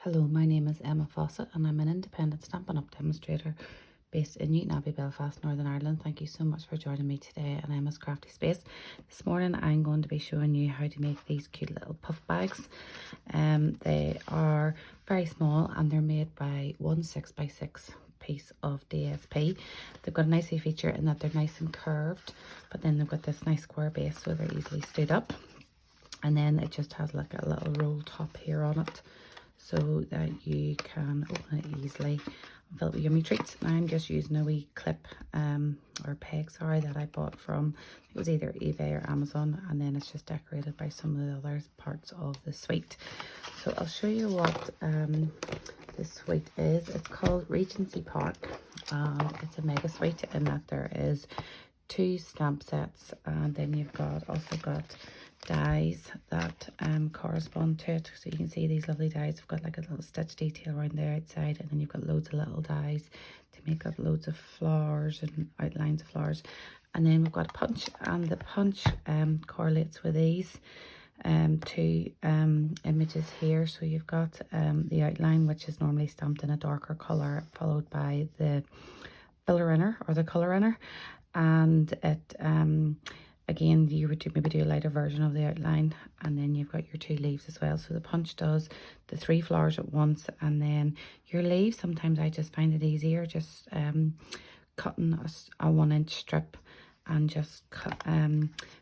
Hello, my name is Emma Fawcett and I'm an independent Stampin' Up demonstrator based in Newton Abbey, Belfast, Northern Ireland. Thank you so much for joining me today at Emma's Crafty Space. This morning I'm going to be showing you how to make these cute little puff bags. They are very small and they're made by one 6x6 piece of DSP. They've got a nice feature in that they're nice and curved, but then they've got this nice square base so they're easily stood up. And then it just has like a little roll top here on it, so that you can open it easily and fill it with yummy treats. Now I'm just using a wee clip or peg, sorry, that I bought from, it was either eBay or Amazon, and then it's just decorated by some of the other parts of the suite. So I'll show you what this suite is. It's called Regency Park. It's a mega suite in that there is 2 stamp sets, and then you've also got dies that correspond to it. So you can see these lovely dies. I've got like a little stitch detail around the outside, and then you've got loads of little dies to make up loads of flowers and outlines of flowers. And then we've got a punch, and the punch correlates with these two images here. So you've got the outline, which is normally stamped in a darker colour, followed by the filler inner or the colour inner, and it again, you would maybe do a lighter version of the outline, and then you've got your 2 leaves as well. So the punch does the 3 flowers at once, and then your leaves, sometimes I just find it easier just cutting a 1-inch strip and just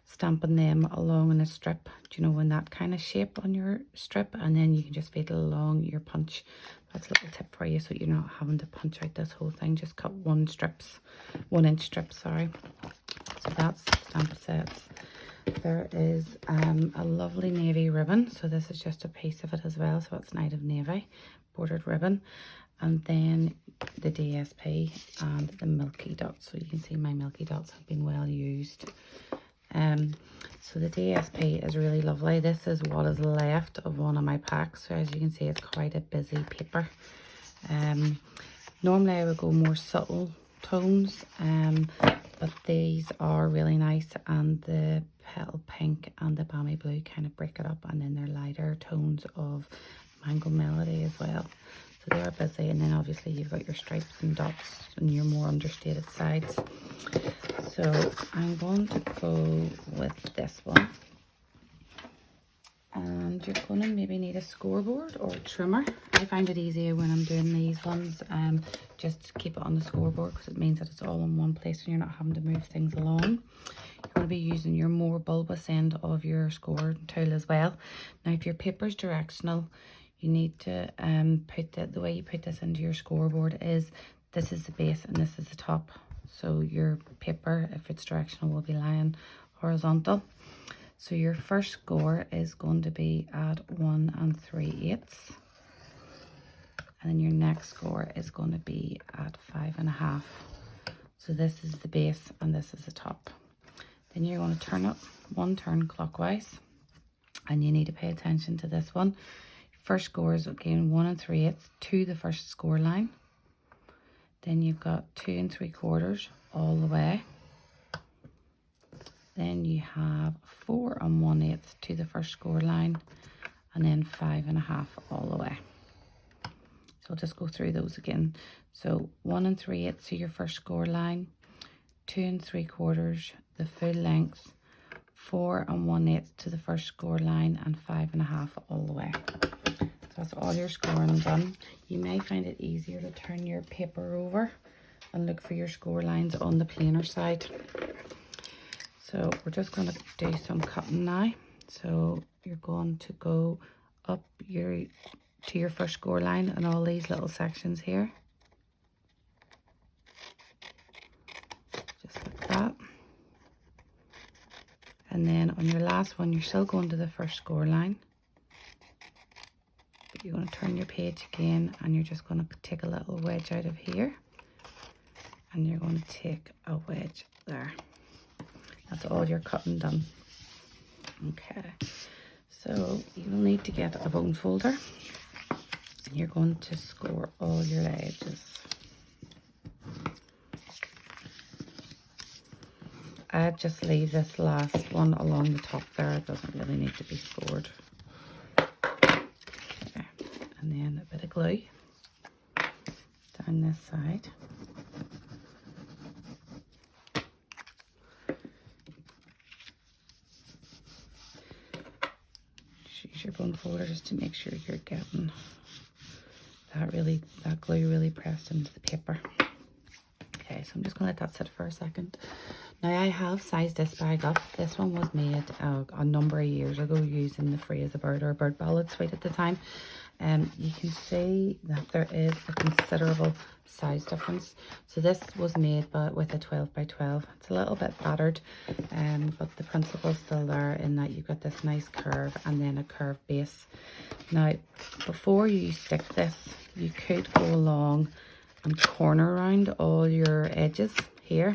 stamping them along in a strip, do you know, in that kind of shape on your strip, and then you can just feed it along your punch. That's a little tip for you, so you're not having to punch out this whole thing. Just cut 1-inch strips, sorry. So that's the stamp sets. There is a lovely navy ribbon, so this is just a piece of it as well, so it's Night of Navy bordered ribbon. And then the DSP and the milky dots. So you can see my milky dots have been well used. So the DSP is really lovely. This is what is left of one of my packs. So as you can see, it's quite a busy paper. Normally I would go more subtle tones, but these are really nice, and the Petal pink and the balmy blue kind of break it up, and then they're lighter tones of mango melody as well. So they are busy, and then obviously you've got your stripes and dots and your more understated sides. So I'm going to go with this one, and you're going to maybe need a scoreboard or a trimmer. I find it easier when I'm doing these ones, just keep it on the scoreboard, because it means that it's all in one place and you're not having to move things along. You're going to be using your more bulbous end of your score tool as well. Now if your paper's directional, you need to the way you put this into your scoreboard is, this is the base and this is the top. So your paper, if it's directional, will be lying horizontal. So your first score is going to be at 1 3/8, and then your next score is going to be at 5 1/2. So this is the base and this is the top. Then you're going to turn it 1 turn clockwise, and you need to pay attention to this one. First score is again 1 3/8 to the first score line. Then you've got 2 3/4 all the way. Then you have 4 1/8 to the first score line, and then 5 1/2 all the way. So I'll just go through those again. So 1 3/8 to your first score line, 2 3/4 the full length, 4 1/8 to the first score line, and 5 1/2 all the way. So that's all your scoring done. You may find it easier to turn your paper over and look for your score lines on the plainer side. So we're just going to do some cutting now. So you're going to go up to your first score line and all these little sections here. Just like that. And then on your last one, you're still going to the first score line. But you're going to turn your page again, and you're just going to take a little wedge out of here. And you're going to take a wedge there. That's all your cutting done. Okay, so you will need to get a bone folder. You're going to score all your edges. I just leave this last one along the top there. It doesn't really need to be scored. Okay. and then a bit of glue down this side. Just use your bone folder just to make sure you're getting that glue really pressed into the paper. Okay, so I'm just going to let that sit for a second. Now I have sized this bag up. This one was made a number of years ago using the Free as a Bird or Bird Ballad suite at the time. You can see that there is a considerable size difference. So this was made with a 12 by 12. It's a little bit battered, but the principle's still there in that you've got this nice curve and then a curved base. Now, before you stick this, you could go along and corner around all your edges here,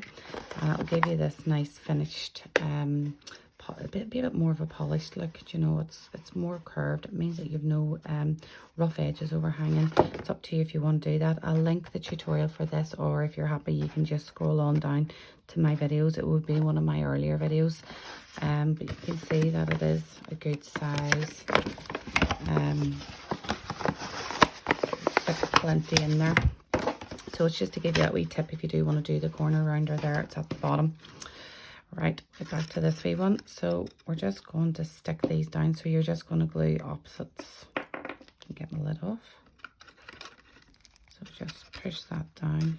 and it'll give you this nice finished a bit more of a polished look. You know, it's more curved. It means that you've no rough edges overhanging. It's up to you if you want to do that. I'll link the tutorial for this, or if you're happy you can just scroll on down to my videos. It would be one of my earlier videos, but you can see that it is a good size. Fit plenty in there. So it's just to give you that wee tip if you do want to do the corner rounder there, it's at the bottom. Right, get back to this wee one. So we're just going to stick these down. So you're just going to glue opposites. Get my lid off. So just push that down.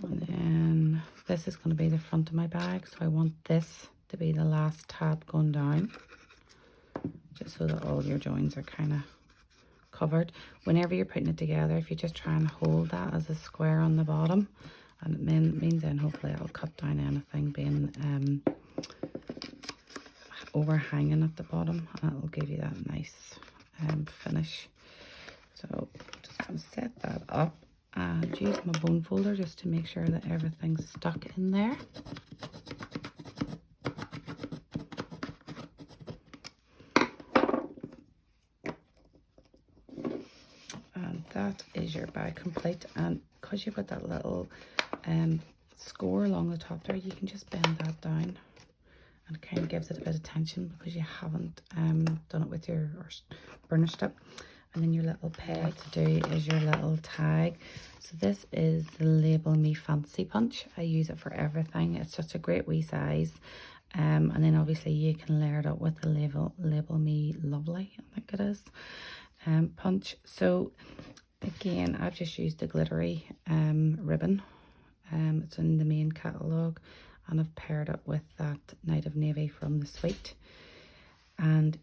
And then this is going to be the front of my bag. So I want this to be the last tab going down, just so that all your joins are kind of covered. Whenever you're putting it together, if you just try and hold that as a square on the bottom, and it means then hopefully it'll cut down anything being overhanging at the bottom, and it'll give you that nice finish. So I'm just going to set that up and use my bone folder just to make sure that everything's stuck in there. That is your bag complete, and because you've got that little score along the top there, you can just bend that down, and it kind of gives it a bit of tension because you haven't done it with your burnished it. And then your little peg to do is your little tag. So this is the Label Me Fancy Punch. I use it for everything. It's just a great wee size. And then obviously you can layer it up with the Label Me Lovely, I think it is, punch. So again, I've just used the glittery ribbon. It's in the main catalogue, and I've paired it with that Night of Navy from the suite. And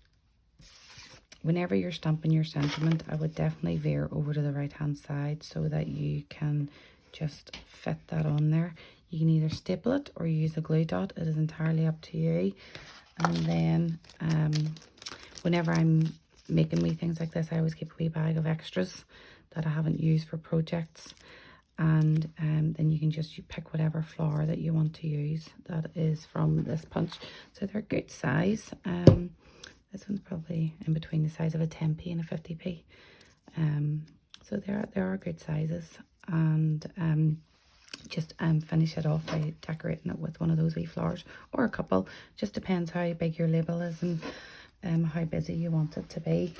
whenever you're stamping your sentiment, I would definitely veer over to the right hand side so that you can just fit that on there. You can either staple it or use a glue dot. It is entirely up to you. And then whenever I'm making wee things like this, I always keep a wee bag of extras that I haven't used for projects, and then you can just pick whatever flower that you want to use that is from this punch. So they're good size. This one's probably in between the size of a 10p and a 50p. So there are good sizes, and just finish it off by decorating it with one of those wee flowers, or a couple. Just depends how big your label is and how busy you want it to be.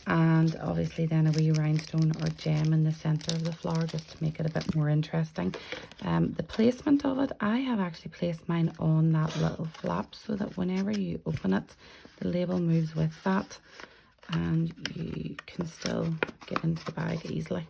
And obviously then a wee rhinestone or gem in the center of the flower just to make it a bit more interesting. The placement of it, I have actually placed mine on that little flap so that whenever you open it, the label moves with that, and you can still get into the bag easily.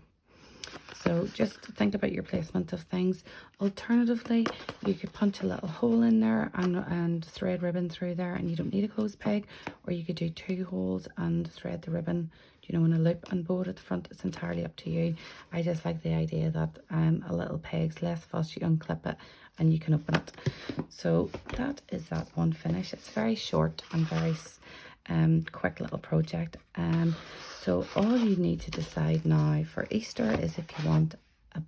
So just think about your placement of things. Alternatively, you could punch a little hole in there and thread ribbon through there, and you don't need a closed peg. Or you could do 2 holes and thread the ribbon, you know, in a loop and bow it at the front. It's entirely up to you. I just like the idea that a little peg's less fuss. You unclip it and you can open it. So that is that one finish. It's very short and very quick little project. So all you need to decide now for Easter is if you want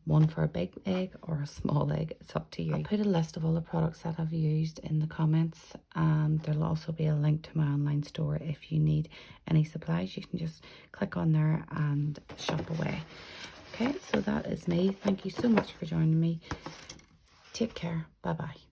one for a big egg or a small egg. It's up to you. I'll put a list of all the products that I've used in the comments, and there'll also be a link to my online store. If you need any supplies, you can just click on there and shop away. Okay, so that is me. Thank you so much for joining me. Take care. Bye bye.